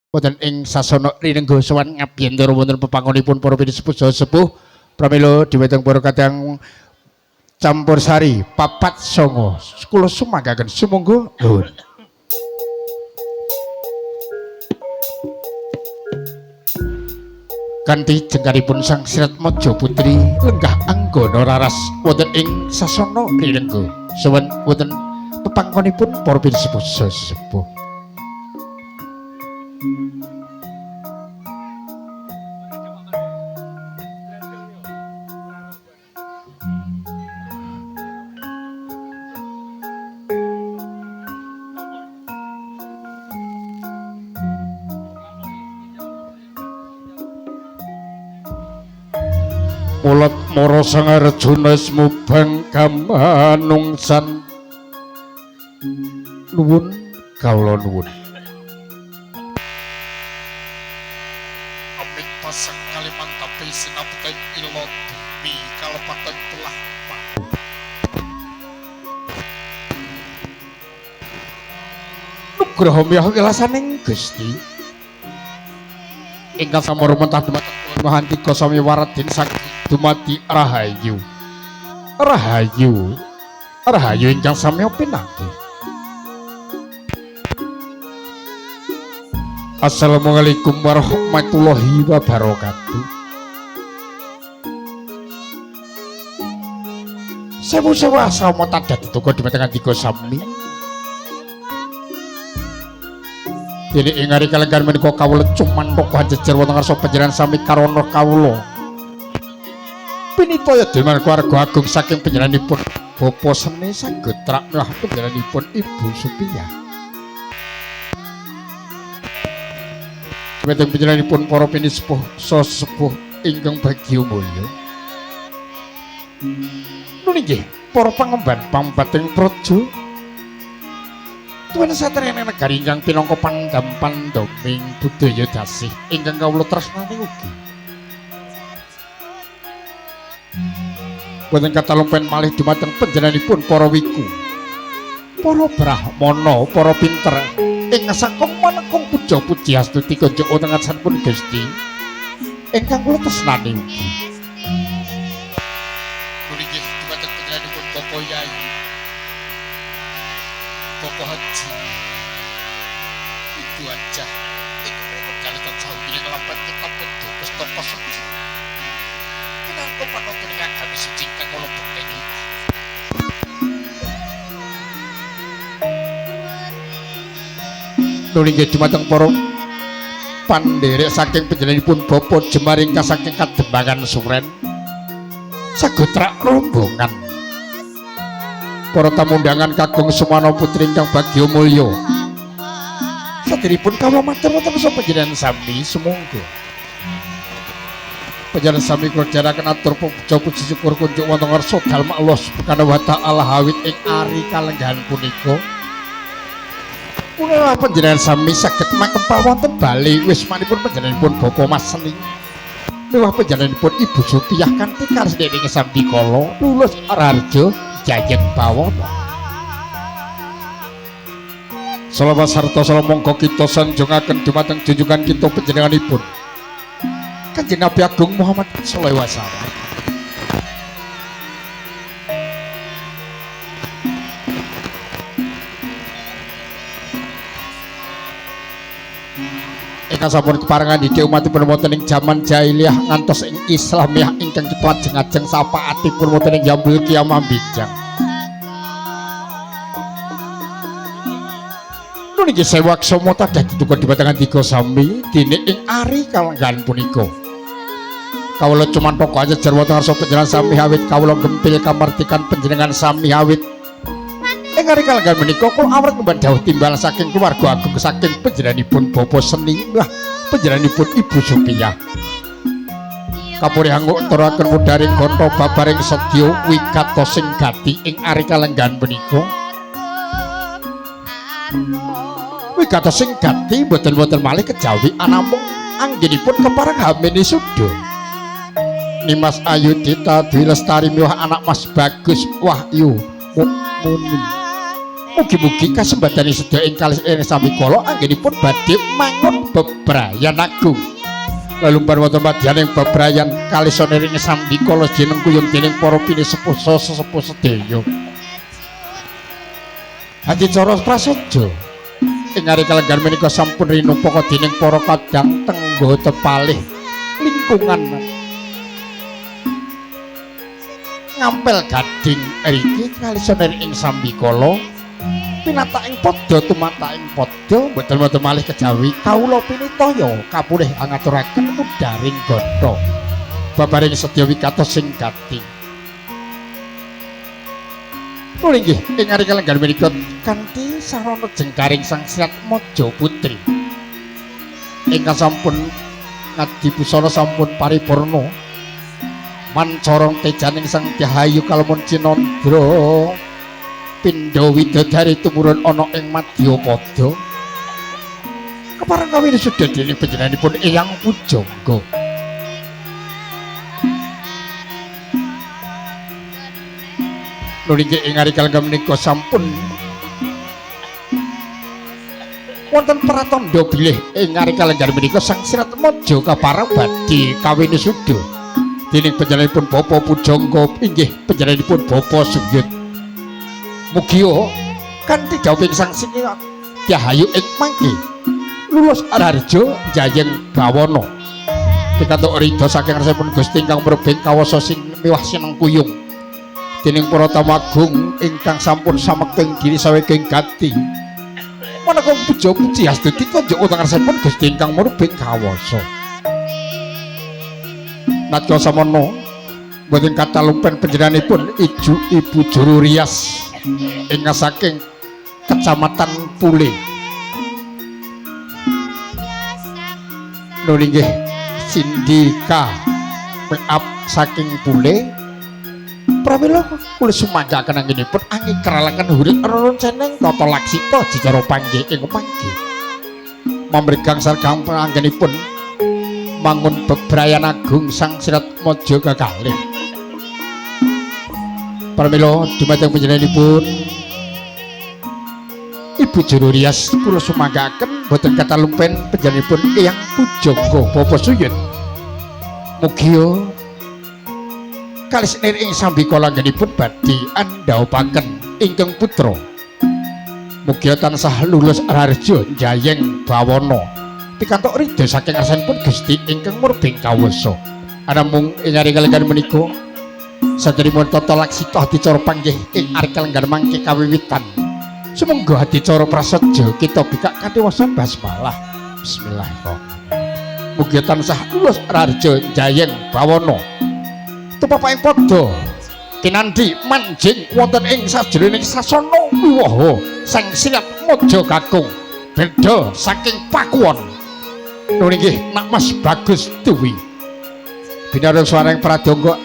wonten ing sasana rinengga sowan ngabiyantara wonten pepanggonipun para pinisepuh sepuh pramila diweteng para kadang campur sari papat songo kula sumanggaken sumangga nuwun. Kanthi jengkaripun Sang Sirat Maja Putri lenggah anggana raras wonten ing sasana rinengga sowan wonten pepanggonipun para pinisepuh sepuh. Mulat mara Sang Arjuna smubang kamanungsan nuwun kawula nuwun amit pasang kalimantapi sinapten ilmu bumi kalepatan telah nugraha miyah wilasaning Gusti ingkang samarumantah dumateng Mahantika sami waradin saking dumadi rahayu ingkang sami pinanggih. Assalamualaikum warahmatullahi wabarakatuh. Sewu-sewu asrama tadhat tuku dumateng Andika sami. Dene ing ari kalenggan menika kawula cuman tokoh jejer wonten ngarsa panjenengan sami karana kawula pinitaya demen keluarga agung saking panjenenganipun Bapa Seni Sagotra milah panjenenganipun Ibu Supia. Dumateng panjenenganipun para pinisepuh sesepuh ingkang bagya mulya. Nun inggih para pangemban pambating praja tuwin satriyaning negari ingkang pinangka pandham-pandhaming budaya dasih ingkang kawula tresnani ugi. Wonten katalumpen malih dumateng panjenenganipun para wiku, para brahmana, para pinter ing saking manekung puja-puji astuti kanjeng wonten ngarsanipun Gusti ingkang kula tresnani ugi. Mriki dumateng panjenenganipun Bapak Yai Bapak Haji itu aja itu mereka kalian tahu bila kelapan kita bentuk pestoko suci kenapa panonton yang kami suci kan kalau buktinya nulinge dumateng para pandherek saking panjenenganipun Bapak Jemaring saking Kadembangan Suren Sagotra rombongan para tamu undangan kakung Sumana Putri ingkang bagya mulya. Saderipun kawula matur wonten sapa panjenengan sami sumangga. Panjenengan sami kula jaraken atur puja puji syukur kunjuk wonten ngarsa dalem Allah Subhanahu wa taala hawit ing ari kalenggahan punika. Kula panjenengan sami saged makempal wonten bali wismanipun panjenenganipun Bapak Mas Seni. Miwah panjenenganipun Ibu Sutiyah kanthi karesnanipun sami kala lulus Arharjo Jayeng Bawana. Selawat sarta salam monggo kita sanjungaken dumateng junjungan kita panjenenganipun Kanjeng Nabi Agung Muhammad sallallahu alaihi wasallam. Ingkang sampun keparengan didhik umatipun wonten ing jaman jahiliyah ngantos ing Islamiyah ingkang kiplajeng-ajeng sapaatipun wonten ing Jambul Kiamah Bijang. Nun inggih sewaksama tadah dituku dumateng Andika sami dene ing ari kalenggahan punika. Kawula cumantoka jejer wonten ngarsa panjenengan sami awit kawula gempil kamardikan panjenengan sami awit ing ari kalenggahan menika kula awrat ngembang dawuh timbal saking keluarga agung saking panjenenganipun Bapak Seni lah panjenenganipun Ibu Supiyah. Kapuri hangguk turaken mudaring gonta babaring sedya wigati sing gati ing ari kalenggahan menika. Wigati sing gati boten-boten malih kejawi anamung anggenipun kepareng hamene suda. Nimas Ayu Dita Dwi Lestari miwah anak Mas Bagus Wahyu Muni Mugi-mugi kasembadani sedaya ing kalih sami kala anggenipun badhe mangun bebrayan agung. Lelumpan wonten madyaning bebrayan kalih sonering sami kala jeneng kuyung dening para pinisepuh sesepuh sedaya. Adicara prasaja ing ari kalenggan menika sampun rinupaka dening para kadang tenggo tepalih lingkungan ngampel gading riki kalih sonering ing sami kala pinataing padha tumataing padha mboten malih kejawi kawula pinitaya kapulih ngaturaken udaring gotha babaring sedya wikatos sing gati. Nggih ing ari kalenggan menika kanthi sarana jengkaring Sang Sirat Maja Putri ingkang sampun ngadi busana sampun paripurna mancorong tejaning Sang Dahayu kalamun Cinandra pindha widodari tumurun ana ing Madyapada kepareng kawin sudah dening panjenenganipun Eyang Pujangga. Nulingge ing ari kalenggan menika sampun wonten pratandha bilih ing ari kalenggan menika Sang Sirat Maja kapareng badhe kawin suda dening panjenenganipun Bapa Pujangga inggih panjenenganipun Bapa Suyut. Mugi kanthi dawuhing Sang Sirat Dahayu ing mangke lulus Arharja Jayeng Bawana pikantuk ridho saking rasanipun Gusti ingkang mrebeng kawasa sing miwah sineng kuyung dening para tamagung ingkang sampun samekting diri saweging gati maneka puja-puji astuti konjuk utang rasanipun Gusti ingkang mrebeng kawasa. Natya samono boten katalumpen panjenenganipun Ibu Juru Rias ingkang saking Kecamatan Pule. Nggih Sindika Maaf saking Pule pramila kula sumanggaken anggenipun angin keralaken hurit rerun seneng tata laksita dicara panggih ing panggih mamregang sareng anggenipun mangun bebrayan agung Sang Sirat Maja kekalih. Pramila dumateng panjenenganipun Ibu Juru Rias kula sumanggaken boten katalumpen panjenenganipun Eyang Pujangga Bapa Suyut. Mugi kalih senir ing sambikala anggenipun badhe andhaupaken ingkang putra. Mugi tansah lulus Arharja Jayeng Bawana pikantuk ridho saking rasanipun Gusti ingkang murbeng kawasa. Anamung ing ari kalenggan menika saderengipun tata laksita adicara panggih ing ari kalenggan mangke kawiwitan. Sumangga adicara prasaja kita bikak kanthi wasa basmalah. Bismillahirrahmanirrahim. Mugi tansah lulus Arharja Jayeng Bawana tupapaing padha kinandhi manjing wonten ing sajroning sasana wiwaha Sang Sirat Maja kakung beda saking pakuwon. Nggih Nak Mas Bagus Tuwi binareng swareng pradangga